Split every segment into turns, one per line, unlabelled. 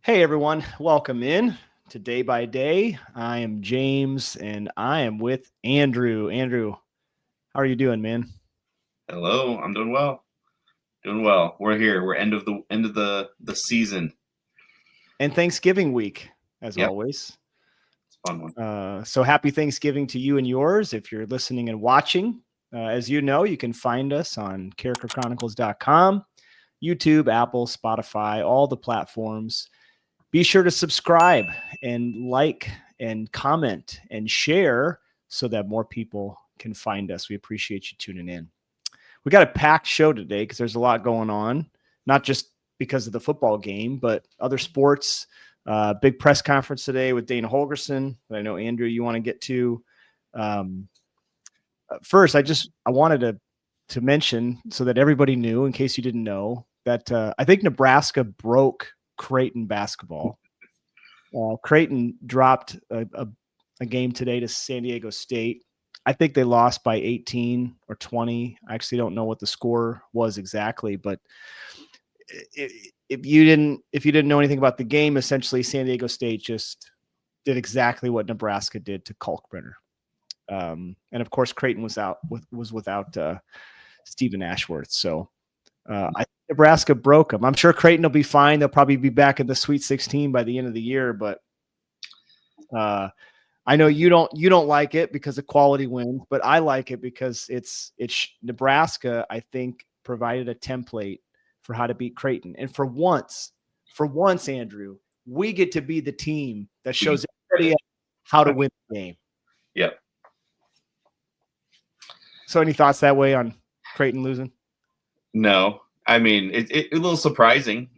Hey everyone, welcome in to Day by Day. I am James and I am with Andrew. Andrew, how are you doing, man?
Hello, I'm doing well. Doing well. We're here. We're end of the season.
And Thanksgiving week, as
Yep,
always.
it's a fun one.
So happy Thanksgiving to you and yours if you're listening and watching. As you know, you can find us on characterchronicles.com, YouTube, Apple, Spotify, all the platforms. Be sure to subscribe and like and comment and share so that more people can find us. We appreciate you tuning in. We got a packed show today because there's a lot going on, not just because of the football game, but other sports. Big press conference today with Dana Holgorsen that I know, Andrew, you want to get to. Um, First, I wanted to mention so that everybody knew, in case you didn't know, that I think Nebraska broke Creighton basketball. Creighton dropped a game today to San Diego State. I think they lost by 18 or 20. I actually don't know what the score was exactly, but if you didn't know anything about the game, essentially San Diego State just did exactly what Nebraska did to Kalkbrenner. And of course, Creighton was without Stephen Ashworth. So I think Nebraska broke them. I'm sure Creighton will be fine. They'll probably be back in the Sweet 16 by the end of the year, but I know you don't like it because of quality wins, but I like it because it's Nebraska, I think, provided a template for how to beat Creighton. And for once, Andrew, we get to be the team that shows everybody else how to win the game.
Yep.
So any thoughts that way on Creighton losing?
No, I mean it's a little surprising,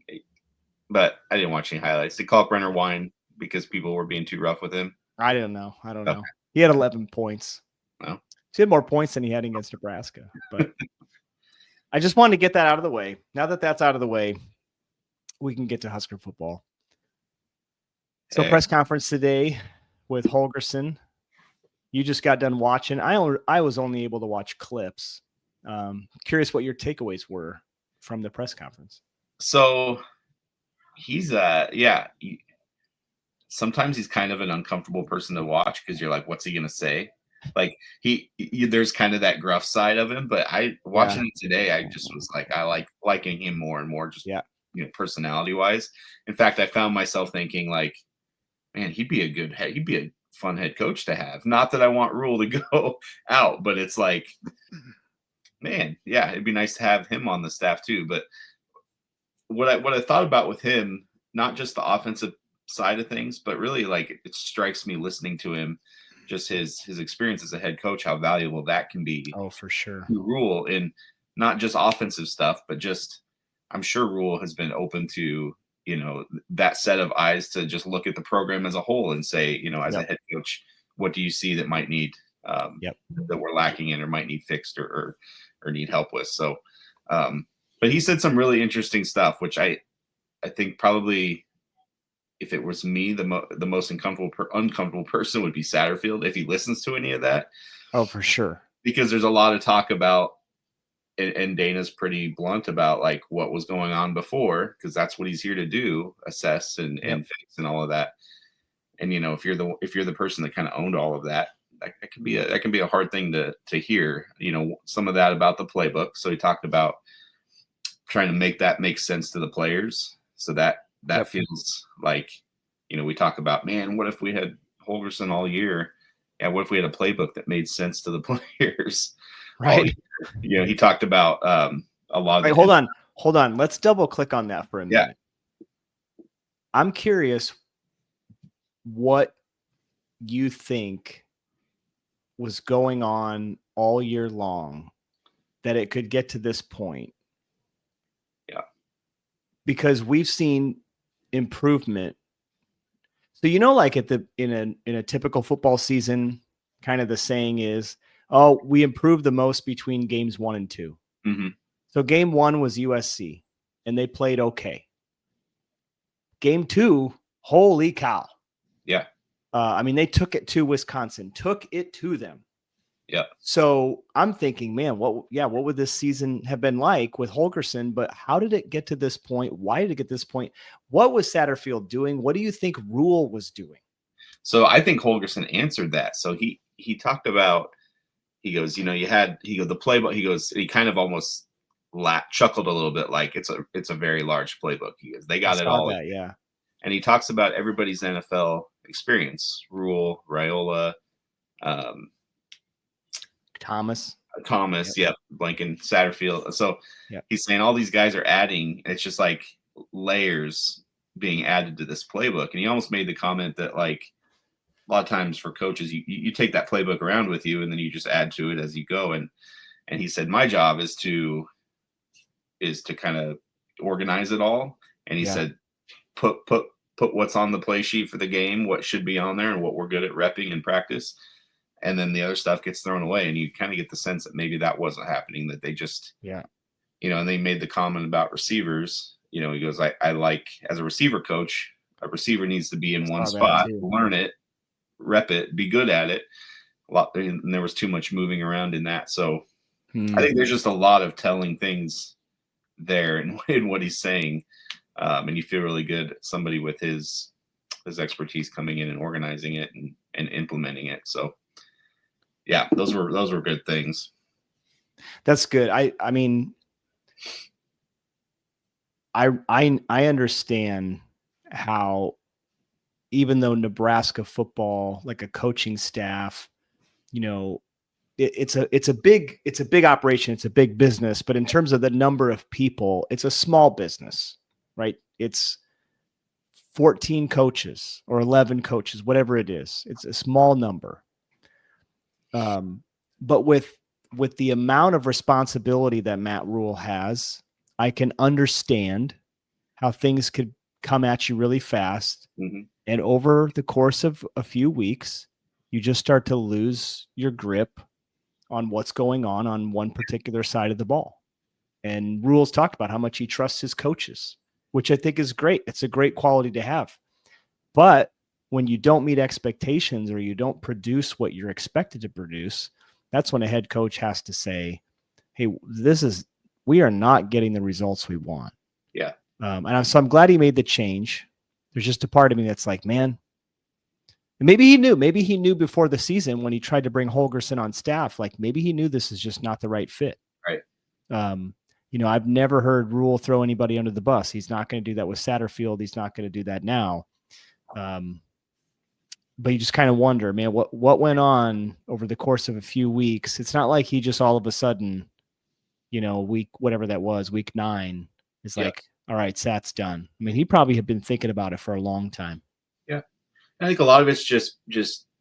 but I didn't watch any highlights. Did Kalkbrenner whine because people were being too rough with him?
I don't know.
Okay.
He had 11 points.
Well,
He had more points than he had against Nebraska. But I just wanted to get that out of the way. Now that that's out of the way, we can get to Husker football. So
hey.
press conference today with Holgorsen. You just got done watching. I was only able to watch clips. Curious what your takeaways were from the press conference.
So he's sometimes he's kind of an uncomfortable person to watch because you're like, what's he gonna say? Like there's kind of that gruff side of him, but watching him today, I just was like, I like liking him more and more, just personality wise. In fact, I found myself thinking like, man, he'd be a fun head coach to have. Not that I want Rule to go out, but it's like, man, yeah, it'd be nice to have him on the staff too. But what I thought about with him, not just the offensive side of things, but really like it strikes me listening to him, just his experience as a head coach, how valuable that can be.
Oh, for sure.
Rule in not just offensive stuff, but just I'm sure Rule has been open to that set of eyes to just look at the program as a whole and say, as a head coach, what do you see that might need that we're lacking in or might need fixed or need help with? So, but he said some really interesting stuff, which I think probably if it was me, the most uncomfortable person would be Satterfield if he listens to any of that.
Oh, for sure.
Because there's a lot of talk about, and Dana's pretty blunt about like what was going on before, because that's what he's here to do, assess and fix and all of that. And if you're the person that kind of owned all of that, that can be a hard thing to hear. Some of that about the playbook. So he talked about trying to make that make sense to the players. So that feels like, we talk about, man, what if we had Holgorsen all year? Yeah, what if we had a playbook that made sense to the players?
Right.
He talked about a lot of.
Wait, hold on. Let's double click on that for a minute. I'm curious what you think was going on all year long that it could get to this point.
Yeah.
Because we've seen improvement. So like in a typical football season, kind of the saying is, oh, we improved the most between games 1 and 2.
Mm-hmm.
So game 1 was USC, and they played okay. Game 2, holy cow!
Yeah.
They took it to Wisconsin, took it to them.
Yeah.
So I'm thinking, man, what would this season have been like with Holgorsen? But how did it get to this point? Why did it get to this point? What was Satterfield doing? What do you think Rule was doing?
So I think Holgerson answered that. So he talked about, he goes, you know, he goes, the playbook, he goes, he kind of almost chuckled a little bit, like it's a very large playbook. He goes, they
I
got it
saw
all.
that, yeah.
And he talks about everybody's NFL experience, Rule, Raiola, um,
Thomas.
Yep, Blanken, Satterfield. So
Yep.
he's saying all these guys are adding, it's just like layers being added to this playbook. And he almost made the comment that, like, a lot of times for coaches, you take that playbook around with you and then you just add to it as you go. And he said, my job is to kind of organize it all. And he said, put what's on the play sheet for the game, what should be on there, and what we're good at repping in practice. And then the other stuff gets thrown away. And you kind of get the sense that maybe that wasn't happening, that they just, you know, and they made the comment about receivers. You know, he goes, I like, as a receiver coach, a receiver needs to be in one spot, learn it, rep it, be good at it. And there was too much moving around in that. So I think there's just a lot of telling things there in what he's saying. And you feel really good, somebody with his expertise coming in and organizing it and implementing it. So yeah, those were good things.
That's good. I mean, I understand how, even though Nebraska football, like a coaching staff, you know, it's a big operation. It's a big business, but in terms of the number of people, it's a small business, right? It's 14 coaches or 11 coaches, whatever it is. It's a small number. But with the amount of responsibility that Matt Rule has, I can understand how things could come at you really fast.
Mm-hmm.
And over the course of a few weeks, you just start to lose your grip on what's going on one particular side of the ball. And Rule's talked about how much he trusts his coaches, which I think is great. It's a great quality to have. But when you don't meet expectations or you don't produce what you're expected to produce, that's when a head coach has to say, hey, we are not getting the results we want.
Yeah.
So I'm glad he made the change. There's just a part of me that's like, man, maybe he knew before the season when he tried to bring Holgorsen on staff, like maybe he knew this is just not the right fit.
Right.
You know, I've never heard Rule throw anybody under the bus. He's not going to do that with Satterfield. He's not going to do that now. But you just kind of wonder, man, what went on over the course of a few weeks? It's not like he just all of a sudden, you know, week 9 is like, all right, Sat's done. I mean, he probably had been thinking about it for a long time.
Yeah. I think a lot of it's just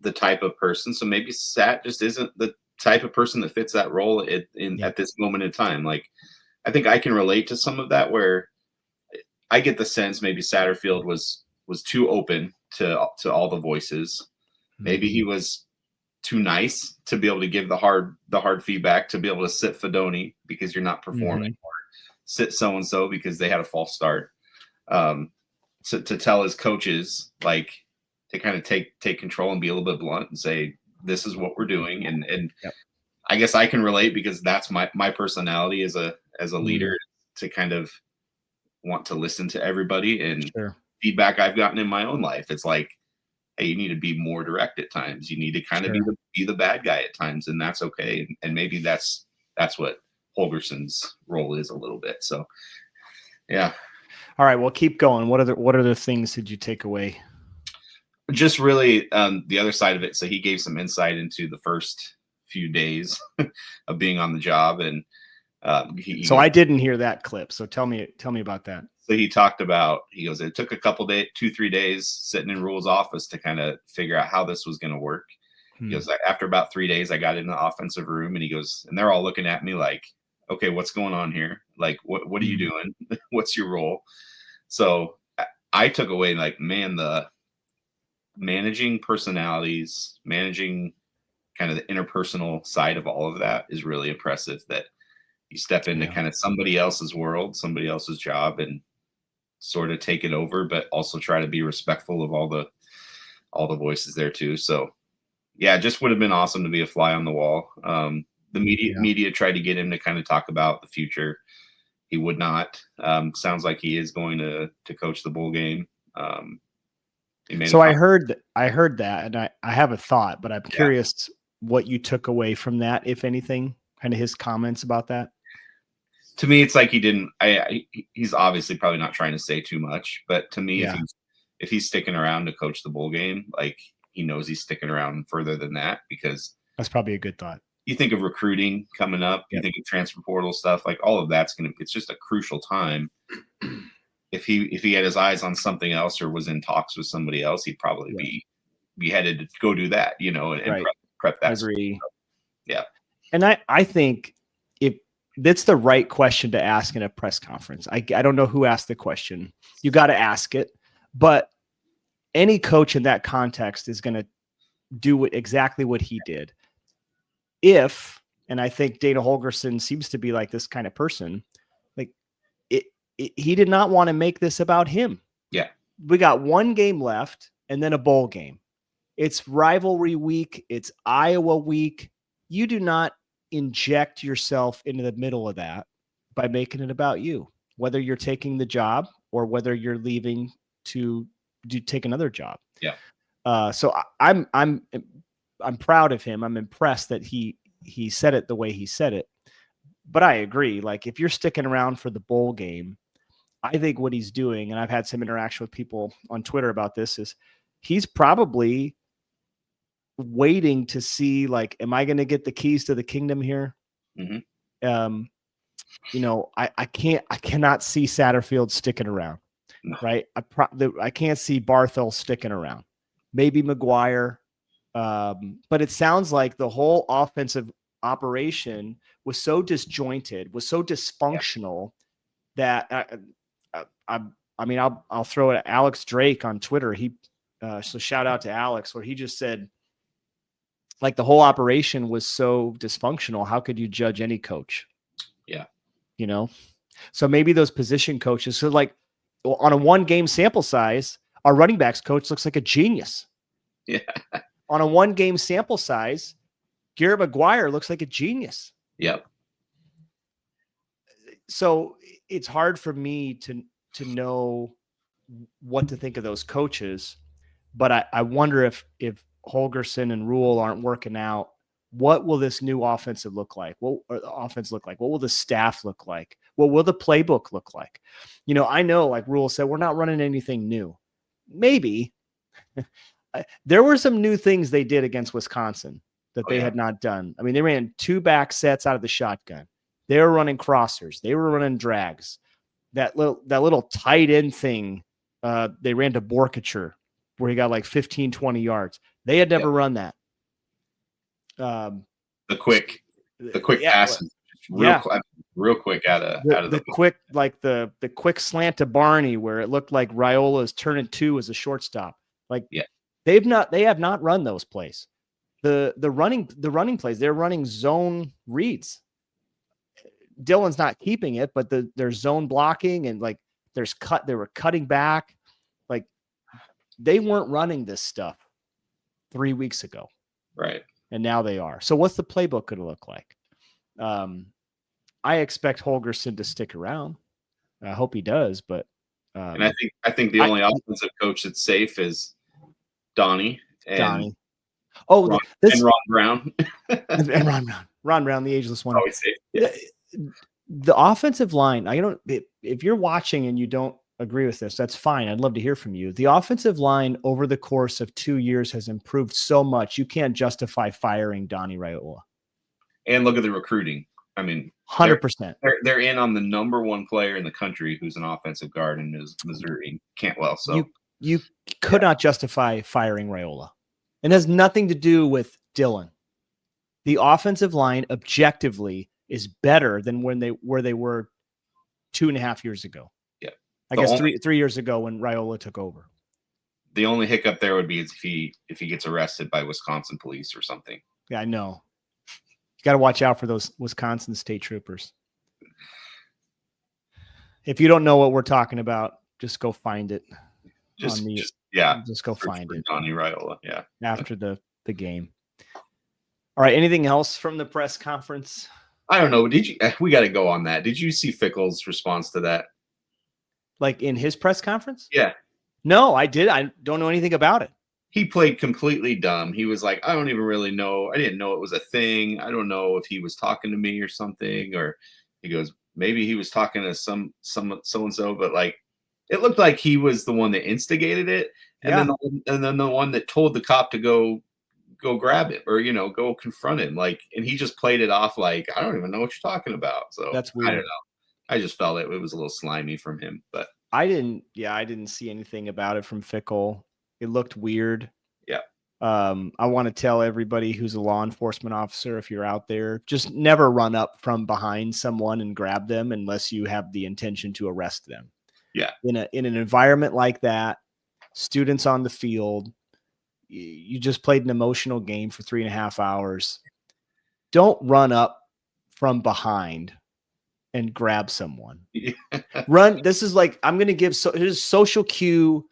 the type of person. So maybe Sat just isn't the type of person that fits that role at this moment in time. Like, I think I can relate to some of that, where I get the sense maybe Satterfield was too open to all the voices. Maybe he was too nice to be able to give the hard feedback, to be able to sit Fedoni because you're not performing, or sit so-and-so because they had a false start. To tell his coaches, like, to kind of take control and be a little bit blunt and say, this is what we're doing. And I guess I can relate, because that's my personality as a leader, to kind of want to listen to everybody. And feedback I've gotten in my own life, it's like, hey, you need to be more direct at times. You need to kind of be the bad guy at times, and that's okay. And maybe that's what Holgorsen's role is a little bit. So, yeah.
All right, well, keep going. What other things did you take away?
Just really the other side of it. So he gave some insight into the first few days of being on the job, and
I didn't hear that clip. So tell me about that.
So he talked about, he goes, it took a couple days, 2-3 days sitting in Rule's office to kind of figure out how this was going to work. He goes, after about 3 days, I got in the offensive room, and he goes, and they're all looking at me like, okay, what's going on here? Like, what are you doing? What's your role? So I took away, like, man, the managing personalities, managing kind of the interpersonal side of all of that is really impressive, that you step into kind of somebody else's world, somebody else's job, and sort of take it over, but also try to be respectful of all the voices there too. So Yeah, it just would have been awesome to be a fly on the wall. The media tried to get him to kind of talk about the future. He would not. Sounds like he is going to coach the bowl game.
So I heard that, and I have a thought, but I'm curious what you took away from that, if anything, kind of his comments about that.
To me, it's like he didn't. He's obviously probably not trying to say too much, but to me, if he's sticking around to coach the bowl game, like he knows he's sticking around further than that, because
that's probably a good thought.
You think of recruiting coming up, you think of transfer portal stuff, like all of that's it's just a crucial time. If he had his eyes on something else or was in talks with somebody else, he'd probably be headed to go do that, and prep that.
I agree.
Yeah.
And I think if that's the right question to ask in a press conference. I don't know who asked the question. You got to ask it, but any coach in that context is going to do exactly what he did. And I think Dana Holgorsen seems to be like this kind of person, like he did not want to make this about him.
Yeah.
We got one game left and then a bowl game. It's rivalry week. It's Iowa week. You do not inject yourself into the middle of that by making it about you, whether you're taking the job or whether you're leaving to take another job.
Yeah.
So I'm proud of him. I'm impressed that he said it the way he said it. But I agree. Like if you're sticking around for the bowl game, I think what he's doing, and I've had some interaction with people on Twitter about this, is he's probably waiting to see, like, am I going to get the keys to the kingdom here?
Mm-hmm.
I cannot see Satterfield sticking around. No. Right. I can't see Barthel sticking around. Maybe McGuire. But it sounds like the whole offensive operation was so disjointed, was so dysfunctional that I'll throw it at Alex Drake on Twitter. So shout out to Alex, where he just said, like, the whole operation was so dysfunctional. How could you judge any coach?
Yeah.
So maybe those position coaches. So like on a 1-game sample size, our running backs coach looks like a genius.
Yeah.
On a 1-game sample size, Garrett McGuire looks like a genius.
Yep.
So it's hard for me to know what to think of those coaches, but I wonder if Holgorsen and Rule aren't working out, what will this new offensive look like? What will the staff look like? What will the playbook look like? I know, like Rule said, we're not running anything new. Maybe. There were some new things they did against Wisconsin that they had not done. I mean, they ran 2 back sets out of the shotgun. They were running crossers. They were running drags. That little tight end thing, they ran to Borkature, where he got like 15, 20 yards. They had never run that.
The quick passes, real quick out of
the quick, like the quick slant to Barney, where it looked like Raiola's turning 2 as a shortstop. Like, they have not run those plays. The running plays, they're running zone reads. Dylan's not keeping it, but there's zone blocking, and like they were cutting back. Like, they weren't running this stuff 3 weeks ago.
Right.
And now they are. So what's the playbook going to look like? I expect Holgorsen to stick around. I hope he does, but
and I think the only offensive coach that's safe is Donnie. And
Ron
Brown.
and Ron Brown. Ron Brown, the ageless one.
Always safe. Yeah.
The offensive line, if you're watching and you don't agree with this, that's fine. I'd love to hear from you. The offensive line over the course of 2 years has improved so much. You can't justify firing Donnie Raiola.
And look at the recruiting. I mean,
100%.
They're in on the number 1 player in the country who's an offensive guard in Missouri, Cantwell. So
you could not justify firing Raiola. It has nothing to do with Dylan. The offensive line objectively is better than where they were 2.5 years ago.
Yeah.
I guess 3 years ago when Raiola took over.
The only hiccup there would be if he gets arrested by Wisconsin police or something.
Yeah, I know. You got to watch out for those Wisconsin state troopers. If you don't know what we're talking about, just go find it. Just go find it.
Donnie Raiola. Yeah.
After the game. All right. Anything else from the press conference?
I don't know. We got to go on that. Did you see Fickle's response to that?
Like in his press conference?
Yeah.
No, I did. I don't know anything about it.
He played completely dumb. He was like, I don't even really know. I didn't know it was a thing. I don't know if he was talking to me or something. Or he goes, maybe he was talking to some so-and-so, but like, it looked like he was the one that instigated it. And then the one that told the cop to go grab him or, go confront him. Like, and he just played it off like, I don't even know what you're talking about. So
That's
I don't
weird.
know. I just felt it was a little slimy from him, but
I didn't see anything about it from Fickle. It looked weird.
yeah.
I want to tell everybody who's a law enforcement officer, if you're out there, just never run up from behind someone and grab them unless you have the intention to arrest them.
Yeah.
In an environment like that, students on the field, you just played an emotional game for 3.5 hours. Don't run up from behind and grab someone.
Yeah.
Run. This is like, I'm going to give here's social cues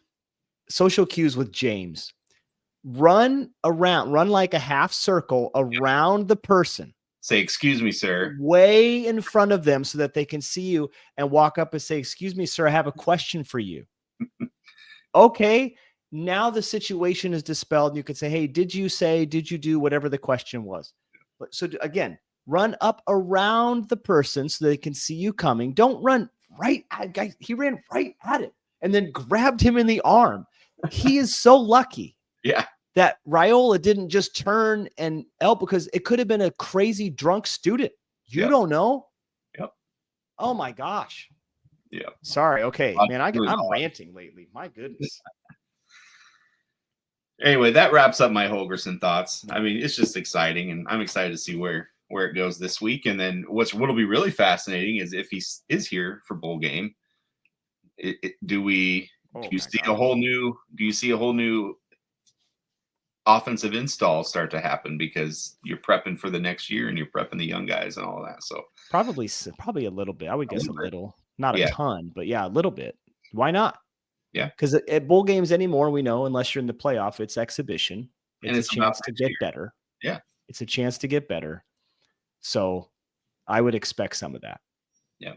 with James. Run like a half circle around the person.
Say, excuse me, sir.
Way in front of them so that they can see you and walk up and say, excuse me, sir, I have a question for you. Okay. Now the situation is dispelled. And you could say, hey, did you do whatever the question was? But so again, run up around the person so they can see you coming. Don't run right at guy. He ran right at it and then grabbed him in the arm. He is so lucky.
Yeah.
That Raiola didn't just turn and help because it could have been a crazy drunk student. You don't know.
Yep.
Oh my gosh.
Yeah.
Sorry. Okay, man. I'm ranting lately. My goodness.
Anyway, that wraps up my Holgorsen thoughts. I mean, it's just exciting, and I'm excited to see where it goes this week. And then what'll be really fascinating is if he is here for bowl game. Do you see a whole new offensive install start to happen because you're prepping for the next year and you're prepping the young guys and all of that. So
probably a little bit. I would guess a little, not a ton, but yeah, a little bit. Why not?
Yeah.
Because at bowl games anymore, we know, unless you're in the playoff, it's exhibition. It's a chance to get better.
Yeah.
It's a chance to get better. So I would expect some of that.
Yeah.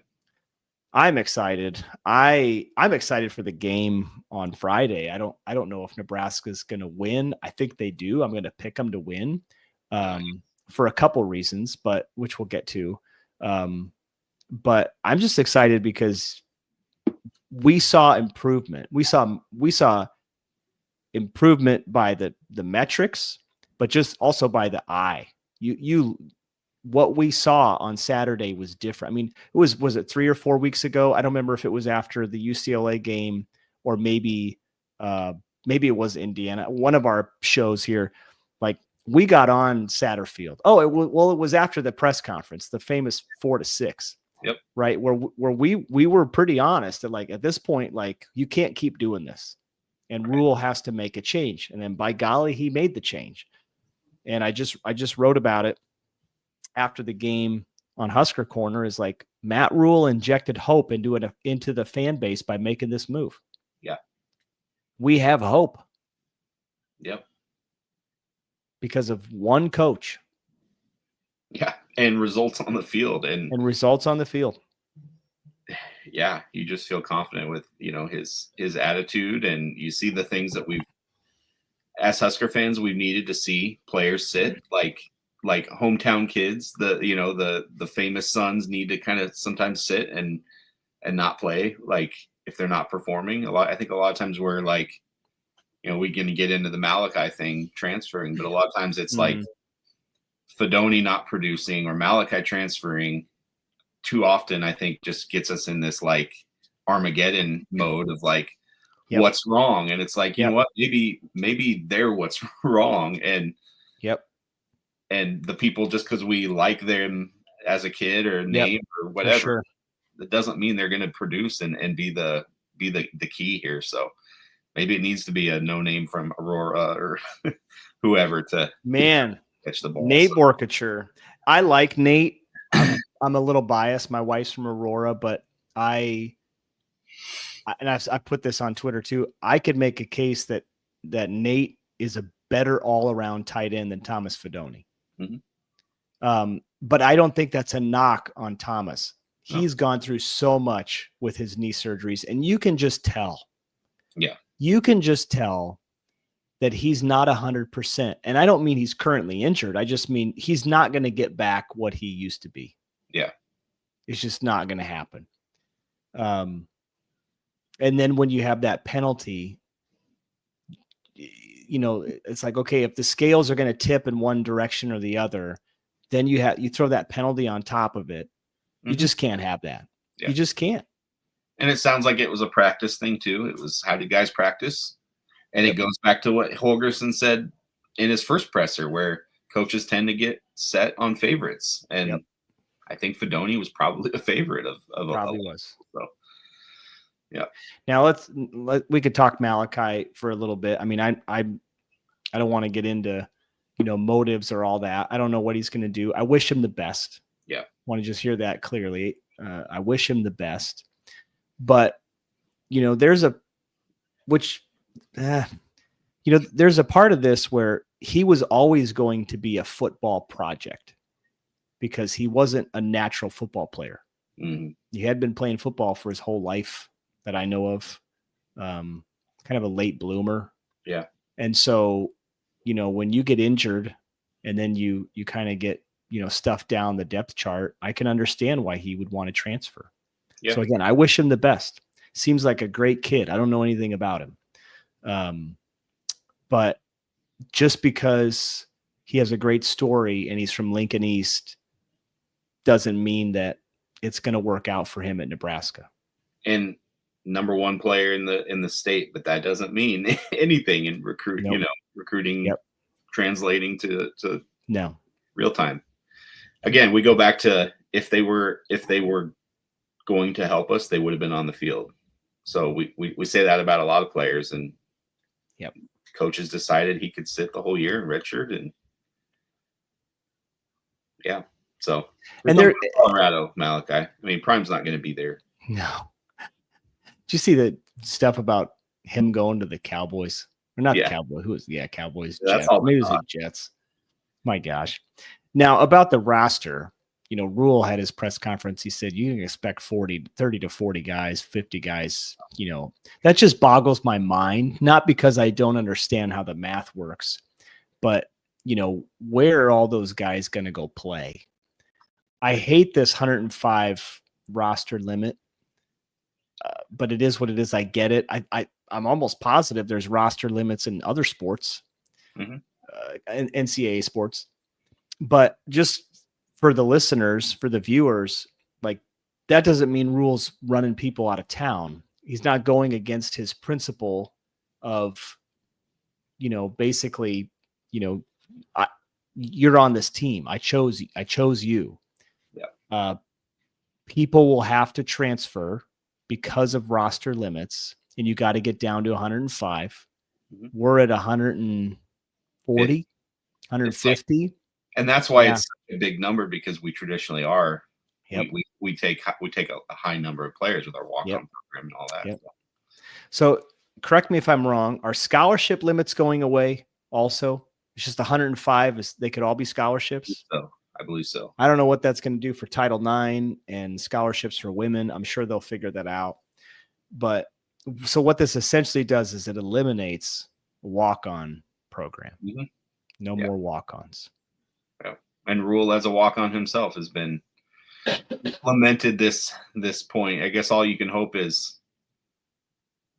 I'm excited. I'm excited for the game on Friday. I don't know if Nebraska's going to win. I think they do. I'm going to pick them to win for a couple reasons, but which we'll get to. But I'm just excited because we saw improvement. We saw improvement by the metrics, but just also by the eye. What we saw on Saturday was different. I mean, was it 3 or 4 weeks ago? I don't remember if it was after the UCLA game or maybe it was Indiana. One of our shows here, like we got on Satterfield. Oh, it was after the press conference, the famous 4-6.
Yep.
Right. Where we were pretty honest that like at this point, like you can't keep doing this and Rule has to make a change. And then by golly, he made the change. And I just wrote about it after the game on Husker Corner is like Matt Rule injected hope into the fan base by making this move.
Yeah.
We have hope.
Yep.
Because of one coach.
Yeah. And results on the field. And
results on the field.
Yeah. You just feel confident with, his attitude, and you see the things that as Husker fans, we've needed to see players sit like hometown kids, the famous sons need to kind of sometimes sit and not play. Like if they're not performing I think a lot of times we're like, we can get into the Malachi thing transferring, but a lot of times it's like Fedoni not producing or Malachi transferring too often, I think just gets us in this like Armageddon mode of like, what's wrong? And it's like, you know what, maybe they're what's wrong. And and the people, just because we like them as a kid or name or whatever, that doesn't mean they're going to produce and be the key here. So maybe it needs to be a no name from Aurora or whoever to catch the ball.
Nate Borkature. I like Nate. I'm a little biased. My wife's from Aurora, but I put this on Twitter too. I could make a case that Nate is a better all around tight end than Thomas Fedoni. But I don't think that's a knock on Thomas. He's gone through so much with his knee surgeries, and you can just tell.
Yeah.
You can just tell that he's not 100%. And I don't mean he's currently injured. I just mean he's not going to get back what he used to be.
Yeah.
It's just not going to happen. And then when you have that penalty, it's like, okay, if the scales are going to tip in one direction or the other, then you throw that penalty on top of it. You just can't have that. Yeah. You just can't.
And it sounds like it was a practice thing too. It was, how do you guys practice? And it goes back to what Holgorsen said in his first presser, where coaches tend to get set on favorites. And I think Fedoni was probably a favorite of
probably was.
So, yeah.
Now we could talk Malachi for a little bit. I mean, I don't want to get into, motives or all that. I don't know what he's going to do. I wish him the best.
Yeah.
Want to just hear that clearly. I wish him the best, but there's a part of this where he was always going to be a football project because he wasn't a natural football player.
Mm-hmm.
He had been playing football for his whole life that I know of, kind of a late bloomer.
Yeah.
And so, when you get injured and then you kind of get, stuff down the depth chart, I can understand why he would want to transfer. Yeah. So again, I wish him the best. Seems like a great kid. I don't know anything about him. But just because he has a great story and he's from Lincoln East doesn't mean that it's going to work out for him at Nebraska.
And number one player in the state, but that doesn't mean anything in recruiting, recruiting, translating to real time. Again, we go back to if they were going to help us, they would have been on the field. So we say that about a lot of players, and coaches decided he could sit the whole year in redshirt, and so
and they're
Colorado, Malachi. I mean, Prime's not going to be there.
No. Did you see the stuff about him going to the Cowboys? Or not the Cowboys? Cowboys.
Yeah,
Jets. Maybe it was the Jets. My gosh. Now about the roster, Rule had his press conference. He said you can expect 30 to 40 guys, 50 guys. That just boggles my mind. Not because I don't understand how the math works, but where are all those guys going to go play? I hate this 105 roster limit, but it is what it is. I get it. I'm almost positive there's roster limits in other sports, NCAA sports. But just for the listeners, for the viewers, like that doesn't mean Rule's running people out of town. He's not going against his principle of, basically, you're on this team. I chose you.
Yeah.
People will have to transfer because of roster limits, and you got to get down to 105. We're at 140, 150.
And that's why it's such a big number, because we traditionally are.
Yep.
We take a high number of players with our walk-on program and all that.
Yep. So correct me if I'm wrong. Are scholarship limits going away also? It's just 105. They could all be scholarships.
I believe so.
I don't know what that's going to do for Title IX and scholarships for women. I'm sure they'll figure that out. But so what this essentially does is it eliminates a walk-on program. No more walk-ons.
Yeah. And Rule, as a walk-on himself, has been lamented this point. I guess all you can hope is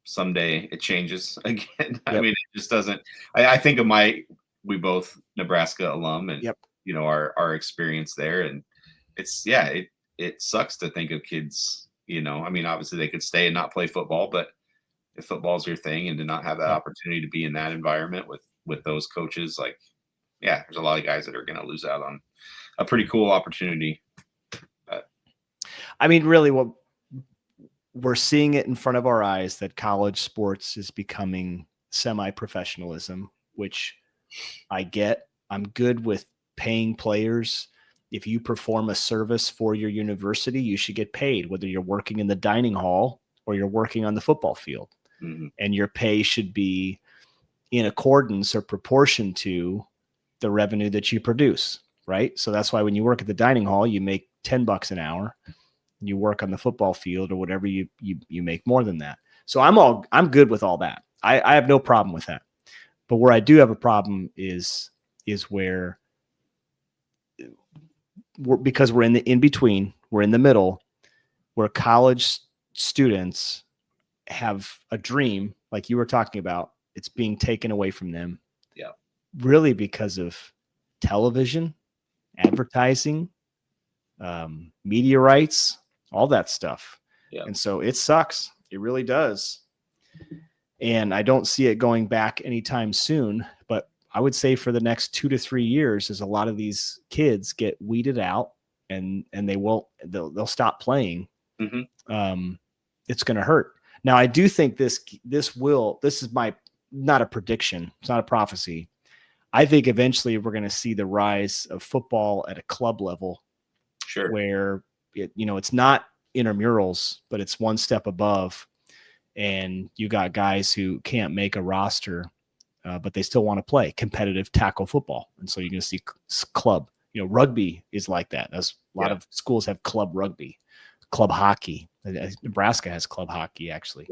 someday it changes again. Yep. I mean, it just doesn't. I think of we both Nebraska alum, and our experience there, and it's it sucks to think of kids. I mean, obviously they could stay and not play football, but if football's your thing and to not have that opportunity to be in that environment with those coaches, like, there's a lot of guys that are going to lose out on a pretty cool opportunity. But
I mean, really, what we're seeing it in front of our eyes that college sports is becoming semi-professionalism, which I get. I'm good with paying players. If you perform a service for your university, you should get paid, whether you're working in the dining hall or you're working on the football field. And your pay should be in accordance or proportion to the revenue that you produce. right? So that's why when you work at the dining hall, you make $10 an hour. You work on the football field or whatever, you make more than that. So I'm good with all that. I have no problem with that. But where I do have a problem is where because we're in between, we're in the middle, where college students have a dream, like you were talking about, it's being taken away from them.
Yeah.
Really because of television, advertising, media rights, all that stuff.
Yeah.
And so it sucks. It really does. And I don't see it going back anytime soon, but I would say for the next 2 to 3 years, as a lot of these kids get weeded out and they'll stop playing.
Mm-hmm.
It's going to hurt. Now, I do think this is my, not a prediction. It's not a prophecy. I think eventually we're going to see the rise of football at a club level.
Sure.
Where it's not intramurals, but it's one step above. And you got guys who can't make a roster, but they still want to play competitive tackle football. And so you're going to see club, rugby is like that. As a lot of schools have club rugby, club hockey. Nebraska has club hockey actually,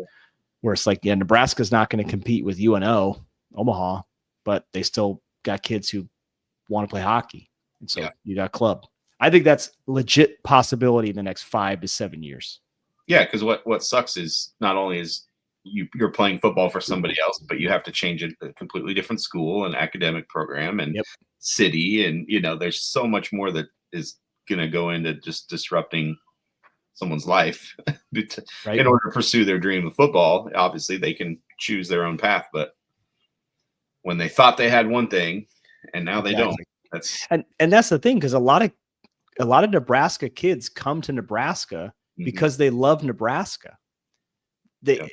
where it's like, Nebraska's not going to compete with UNO, Omaha, but they still got kids who want to play hockey. And so you got club. I think that's legit possibility in the next 5 to 7 years.
Yeah, because what sucks is not only is you're playing football for somebody else, but you have to change a completely different school and academic program and city, and there's so much more that is going to go into just disrupting someone's life in order to pursue their dream of football. Obviously, they can choose their own path, but when they thought they had one thing and now they don't,
and that's the thing, because a lot of Nebraska kids come to Nebraska because they love Nebraska. There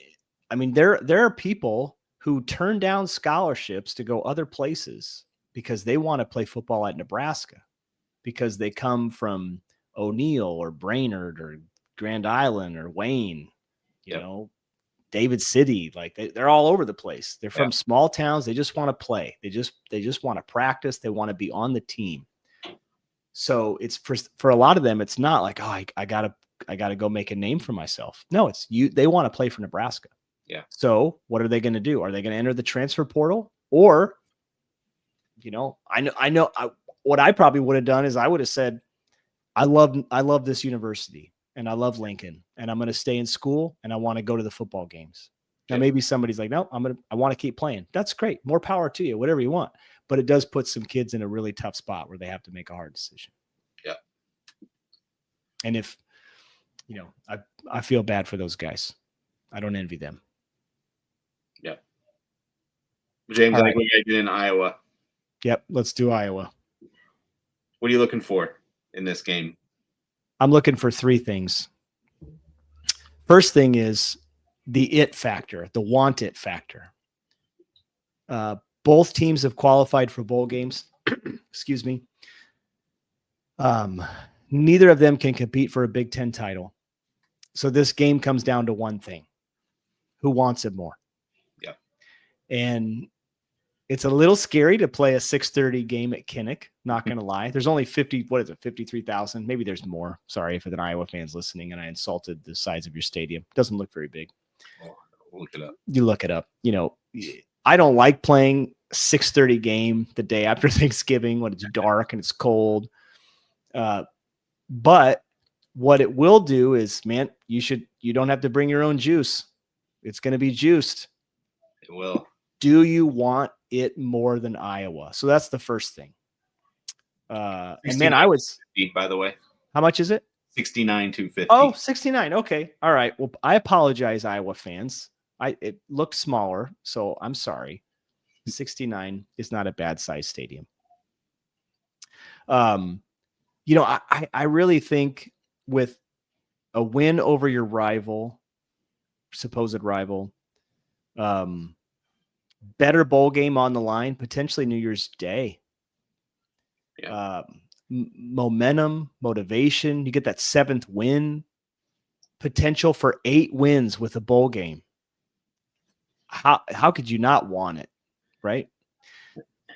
are people who turn down scholarships to go other places because they want to play football at Nebraska, because they come from O'Neill or Brainerd or Grand Island or Wayne, David City. Like they're all over the place. They're from small towns. They just want to play. They just want to practice. They want to be on the team. So it's for a lot of them, it's not like, oh, I gotta go make a name for myself. No, it's they want to play for Nebraska.
Yeah.
So what are they going to do? Are they going to enter the transfer portal? Or, I know what I probably would have done is I would have said, I love this university and I love Lincoln and I'm going to stay in school and I want to go to the football games. Now, maybe somebody's like, no, I want to keep playing. That's great. More power to you, whatever you want. But it does put some kids in a really tough spot where they have to make a hard decision.
Yeah.
And if, I feel bad for those guys. I don't envy them.
Yeah. James, I think we got to get in Iowa.
Yep. Let's do Iowa.
What are you looking for in this game?
I'm looking for 3 things. First thing is the it factor, the want it factor. Both teams have qualified for bowl games. Excuse me. Neither of them can compete for a Big Ten title. So this game comes down to one thing. Who wants it more?
Yeah.
And it's a little scary to play a 6:30 game at Kinnick. Not going to lie. There's only 53,000. Maybe there's more. Sorry if an Iowa fan's listening and I insulted the size of your stadium. It doesn't look very big.
Oh, we'll look it up.
You look it up. I don't like playing 6:30 game the day after Thanksgiving when it's dark and it's cold. But what it will do is, man, you don't have to bring your own juice. It's going to be juiced.
It will. Do
you want it more than Iowa? So that's the first thing. And man, I was,
by the way,
how much is it?
69,250.
Oh, 69. Okay. All right. Well, I apologize, Iowa fans. It looked smaller, so I'm sorry. 69 is not a bad size stadium. I really think with a win over your supposed rival, better bowl game on the line, potentially New Year's Day.
Yeah.
Momentum, motivation. You get that 7th win, potential for 8 wins with a bowl game. How could you not want it, right?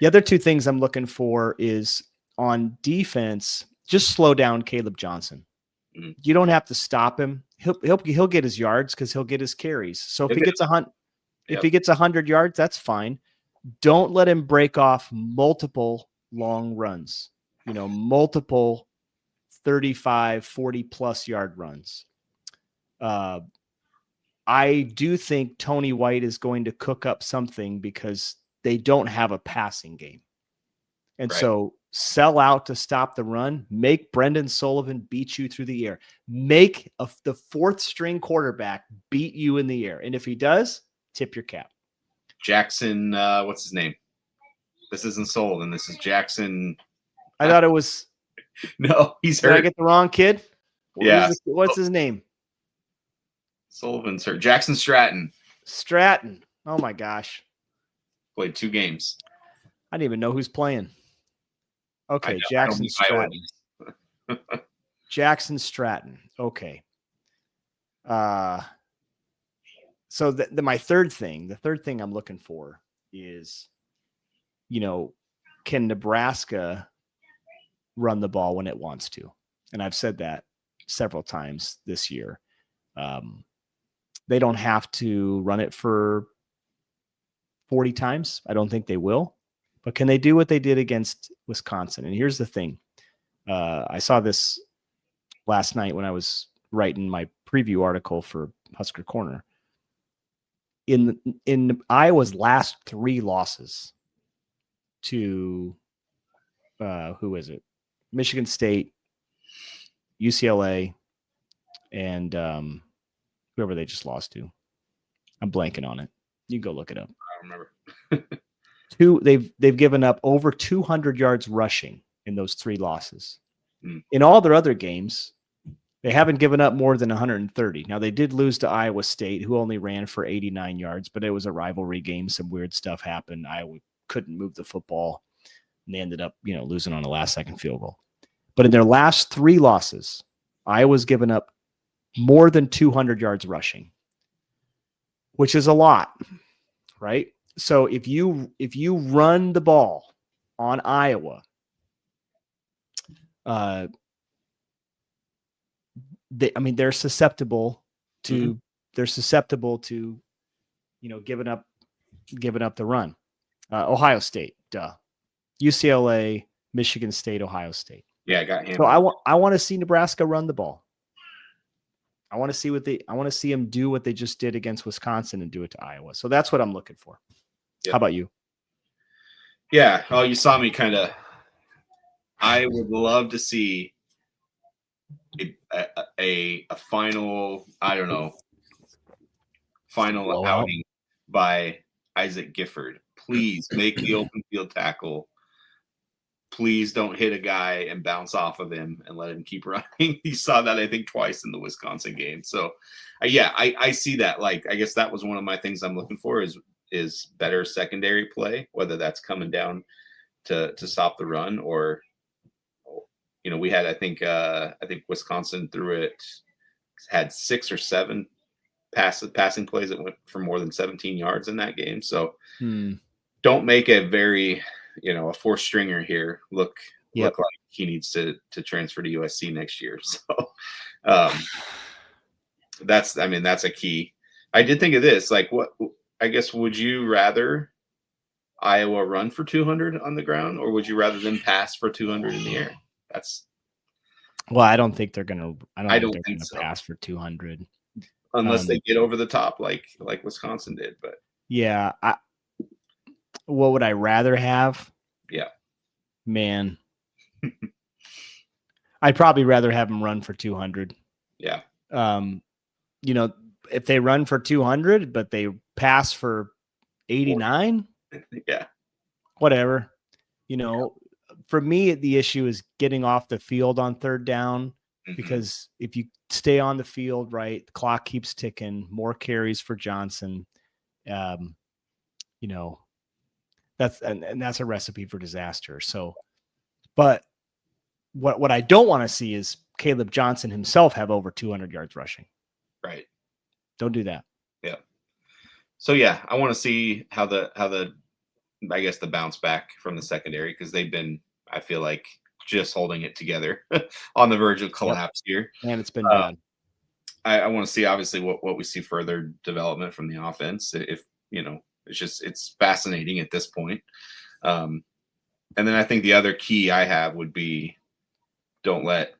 The other 2 things I'm looking for is on defense, just slow down Caleb Johnson.
Mhm.
You don't have to stop him. He'll get his yards because he'll get his carries. So if he gets 100 yards, that's fine. Don't let him break off multiple long runs, multiple 35, 40 plus yard runs. I do think Tony White is going to cook up something because they don't have a passing game. And so sell out to stop the run, make Brendan Sullivan beat you through the air, make the fourth string quarterback beat you in the air. And if he does, tip your cap.
Jackson, what's his name? This isn't Sullivan. This is Jackson.
I thought it was.
No, he's hurt.
Did I get the wrong kid?
Yeah.
What's his name?
Sullivan's hurt. Jackson Stratton.
Stratton. Oh my gosh.
Played 2 games.
I didn't even know who's playing. Okay, Jackson Stratton. Jackson Stratton. Okay. So my third thing, the third thing I'm looking for is, can Nebraska run the ball when it wants to? And I've said that several times this year. They don't have to run it for 40 times. I don't think they will. But can they do what they did against Wisconsin? And here's the thing. I saw this last night when I was writing my preview article for Husker Corner. In Iowa's last 3 losses to who is it? Michigan State, UCLA, and whoever they just lost to. I'm blanking on it. You can go look it up.
I don't remember.
They've given up over 200 yards rushing in those 3 losses.
Mm.
In all their other games, they haven't given up more than 130. Now, they did lose to Iowa State, who only ran for 89 yards, but it was a rivalry game. Some weird stuff happened. Iowa couldn't move the football, and they ended up, losing on a last-second field goal. But in their last 3 losses, Iowa's given up more than 200 yards rushing, which is a lot, right? So if you run the ball on Iowa, they're susceptible to giving up the run. Ohio State, duh. UCLA, Michigan State, Ohio State.
Yeah, I got him.
So I want to see Nebraska run the ball. I want to see them do what they just did against Wisconsin and do it to Iowa. So that's what I'm looking for. Yep. How about you?
Yeah. Oh, you saw me kind of. I would love to see a final, I don't know, final outing by Isaac Gifford. Please make the open field tackle. Please don't hit a guy and bounce off of him and let him keep running. You saw that, I think, twice in the Wisconsin game. So, I see that. Like, I guess that was one of my things I'm looking for is better secondary play, whether that's coming down to stop the run or, we had, I think Wisconsin had 6 or 7 passing plays that went for more than 17 yards in that game. So don't make a very, a 4th stringer here look like he needs to transfer to USC next year. So that's a key. I did think of this, like, what, I guess, would you rather Iowa run for 200 on the ground, or would you rather them pass for 200 in the air?
Well, I don't think they're gonna. I don't think they're
so.
Gonna pass for 200
unless they get over the top like Wisconsin did. But
yeah, what would I rather have?
Yeah,
man, I'd probably rather have them run for 200.
Yeah.
If they run for 200, but they pass for 89,
yeah,
whatever. For me, the issue is getting off the field on 3rd down, because if you stay on the field, right, the clock keeps ticking, more carries for Johnson. That's a recipe for disaster. So, but what I don't want to see is Caleb Johnson himself have over 200 yards rushing.
Right.
Don't do that.
Yeah. So yeah, I want to see how the I guess the bounce back from the secondary, because they've been, I feel like, just holding it together on the verge of collapse here.
And it's been bad.
I want to see obviously what we see further development from the offense. If it's fascinating at this point. And then I think the other key I have would be don't let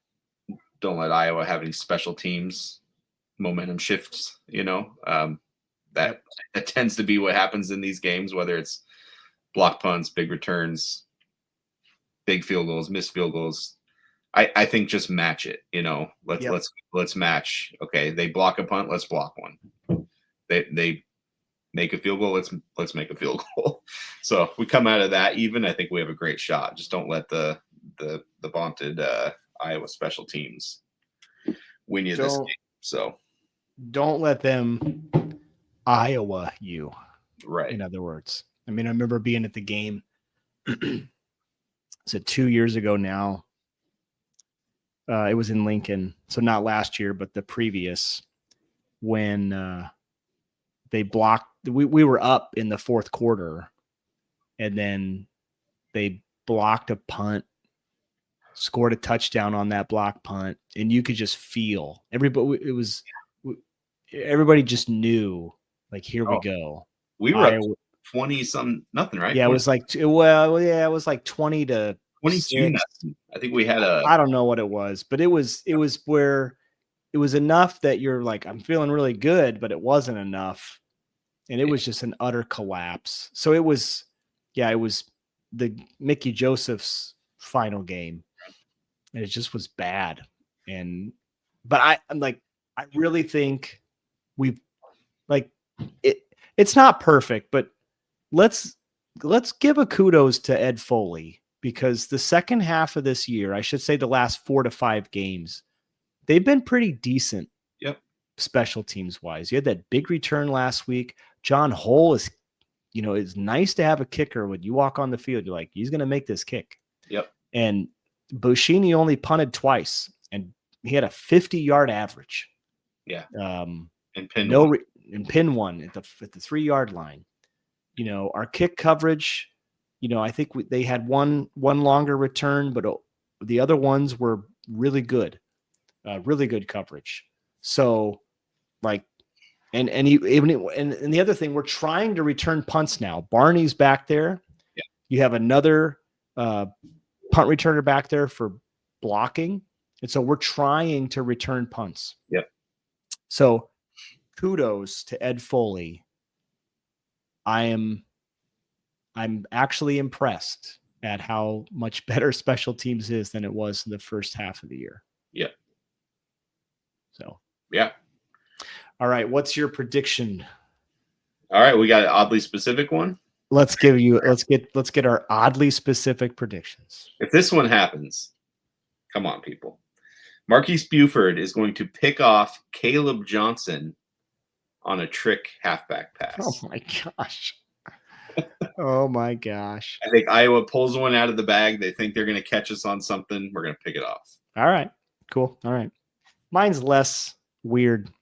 Iowa have any special teams momentum shifts. That tends to be what happens in these games, whether it's block punts, big returns, big field goals, missed field goals. I think just match it. Let's match. Okay, they block a punt, let's block one. They make a field goal, let's make a field goal. So if we come out of that even, I think we have a great shot. Just don't let the vaunted Iowa special teams win you this game. So
don't let them Iowa you.
Right.
In other words, I mean, I remember being at the game. So 2 years ago now. It was in Lincoln, so not last year, but the previous, when they blocked. We were up in the fourth quarter, and then they blocked a punt, scored a touchdown on that block punt, and you could just feel everybody. Everybody just knew, like, here we go.
We were up 20-some nothing, right?
Yeah, 20. It was like it was like 20 to
22. I think we had
I don't know what it was, but it was where it was enough that you're like, I'm feeling really good, but it wasn't enough. And it was just an utter collapse. So it was the Mickey Joseph's final game. And it just was bad. But I'm like, I really think we've like it's not perfect, but let's give a kudos to Ed Foley. Because the second half of this year, I should say the last 4 to 5 games, they've been pretty decent.
Yep.
Special teams wise. You had that big return last week. John Hole is, it's nice to have a kicker when you walk on the field. You're like, he's going to make this kick.
Yep.
And Bushini only punted twice, and he had a 50-yard average.
Yeah.
And
pin
one at the 3-yard line. Our kick coverage. I think they had one longer return, but the other ones were really good coverage. So, like, and the other thing, we're trying to return punts now. Barney's back there.
Yeah.
You have another punt returner back there for blocking, and so we're trying to return punts.
Yep.
So, kudos to Ed Foley. I'm actually impressed at how much better special teams is than it was in the first half of the year.
Yeah.
So,
yeah.
All right. What's your prediction?
All right. We got an oddly specific one.
Let's get our oddly specific predictions.
If this one happens, come on, people. Marquise Buford is going to pick off Caleb Johnson on a trick halfback pass.
Oh my gosh. Oh my gosh.
I think Iowa pulls one out of the bag. They think they're going to catch us on something. We're going to pick it off.
All right. Cool. All right. Mine's less weird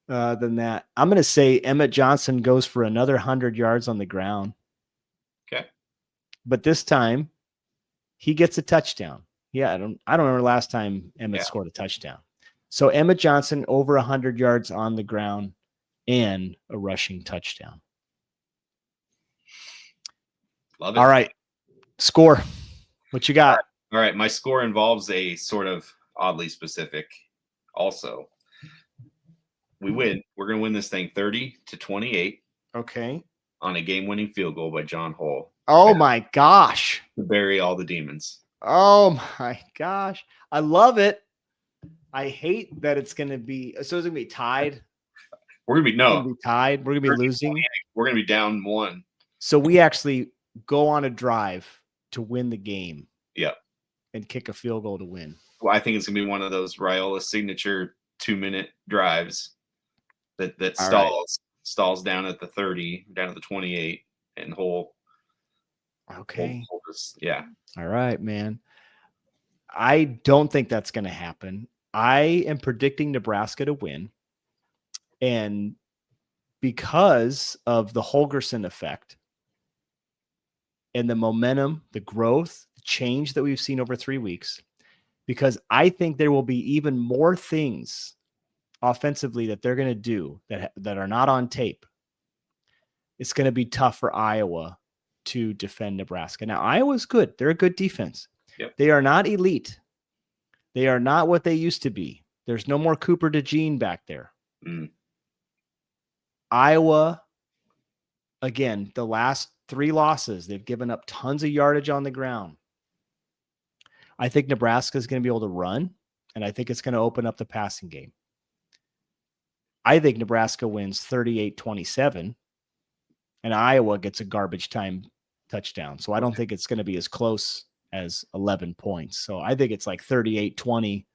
than that. I'm going to say Emmett Johnson goes for another 100 yards on the ground.
Okay.
But this time he gets a touchdown. Yeah, I don't remember last time Emmett scored a touchdown. So Emmett Johnson over 100 yards on the ground and a rushing touchdown.
Love it.
All right. Score. What you got?
All right. My score involves a sort of oddly specific also. We win. We're going to win this thing 30-28.
Okay.
On a game-winning field goal by John Hole.
Oh, my gosh.
To bury all the demons.
Oh, my gosh. I love it. I hate that it's going to be – so it's going to be tied?
We're going to be
tied. We're going to be losing.
We're going to be down 1.
So we actually – go on a drive to win the game.
Yeah.
And kick a field goal to win.
Well, I think it's going to be one of those Raiola signature 2-minute drives that stalls down at the 30, down at the 28, and Hole.
Okay.
Yeah.
All right, man. I don't think that's going to happen. I am predicting Nebraska to win. And because of the Holgorsen effect, and the momentum, the growth, the change that we've seen over 3 weeks, because I think there will be even more things offensively that they're going to do that are not on tape. It's going to be tough for Iowa to defend Nebraska. Now, Iowa's good. They're a good defense.
Yep.
They are not elite. They are not what they used to be. There's no more Cooper DeJean back there. Iowa, again, the last 3 losses, they've given up tons of yardage on the ground. I think Nebraska is going to be able to run, and I think it's going to open up the passing game. I think Nebraska wins 38-27, and Iowa gets a garbage time touchdown. So I don't think it's going to be as close as 11 points. So I think it's like 38-20,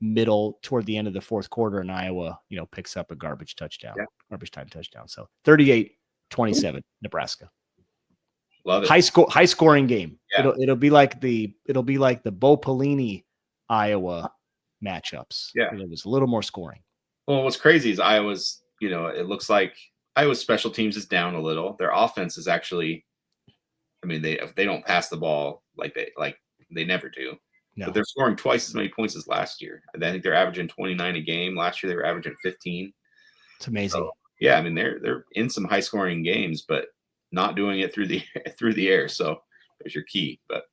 middle toward the end of the fourth quarter, and Iowa, picks up a garbage touchdown, garbage time touchdown. So 38-27, Nebraska.
Love it.
High scoring game.
Yeah.
It'll be like the Bo Pelini Iowa matchups.
Yeah.
It was a little more scoring.
Well, what's crazy is Iowa's, it looks like Iowa's special teams is down a little. Their offense is actually, they don't pass the ball like they never do. No. But they're scoring twice as many points as last year. And I think they're averaging 29 a game. Last year they were averaging 15.
It's amazing.
So, yeah, they're in some high scoring games, but not doing it through the air. So there's your key. But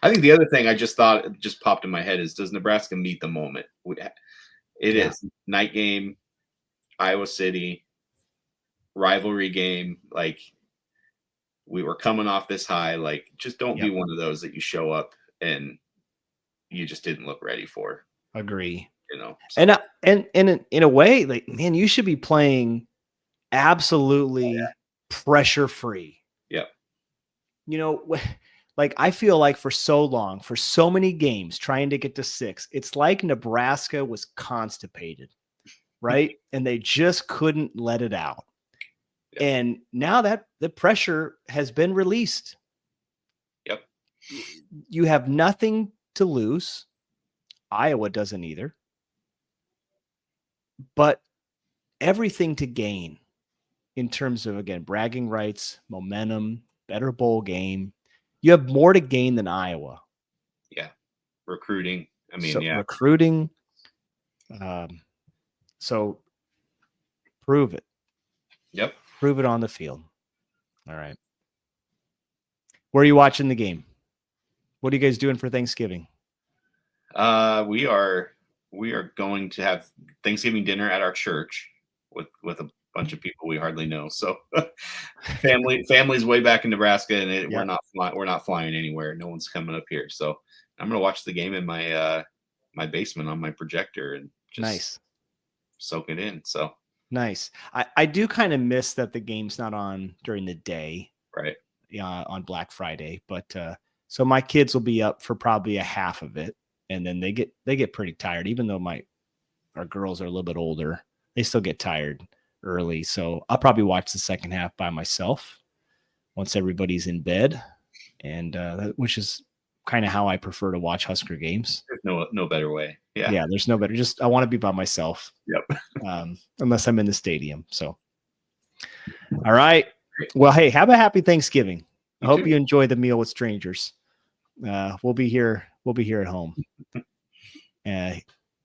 I think the other thing I just thought just popped in my head is, does Nebraska meet the moment? It is night game, Iowa City, rivalry game. Like, we were coming off this high. Like, just don't be one of those that you show up and you just didn't look ready for.
Agree.
So.
And in a way, like, man, you should be playing absolutely pressure free.
Yep.
Like, I feel like for so long, for so many games trying to get to 6, it's like Nebraska was constipated, right? And they just couldn't let it out. Yep. And now that the pressure has been released.
Yep.
You have nothing to lose. Iowa doesn't either. But everything to gain in terms of, again, bragging rights, momentum, better bowl game. You have more to gain than Iowa.
Yeah. Recruiting.
Recruiting. So prove it.
Yep.
Prove it on the field. All right. Where are you watching the game? What are you guys doing for Thanksgiving?
We are going to have Thanksgiving dinner at our church with a bunch of people we hardly know. So family's way back in Nebraska, and we're not flying anywhere. No one's coming up here. So I'm going to watch the game in my my basement on my projector and just soak it in. So
nice. I do kind of miss that the game's not on during the day,
right?
On Black Friday, but so my kids will be up for probably a half of it, and then they get pretty tired. Even though our girls are a little bit older, they still get tired early. So I'll probably watch the second half by myself once everybody's in bed, and which is kind of how I prefer to watch Husker games.
There's no better way.
Yeah, there's no better. Just I want to be by myself.
Yep.
Unless I'm in the stadium. So, all right. Well, hey, have a happy Thanksgiving. I hope you enjoy the meal with strangers. We'll be here. We'll be here at home,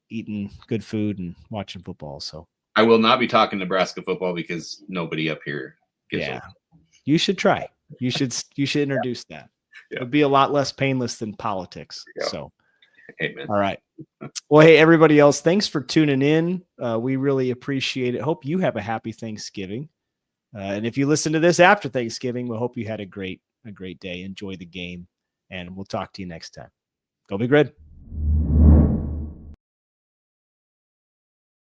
eating good food and watching football. So
I will not be talking Nebraska football because nobody up here gets it.
You should try. You should introduce that. Yeah. It would be a lot less painless than politics. So,
amen.
All right. Well, hey, everybody else, thanks for tuning in. We really appreciate it. Hope you have a happy Thanksgiving. And if you listen to this after Thanksgiving, we hope you had a great day. Enjoy the game, and we'll talk to you next time. Go Big Red.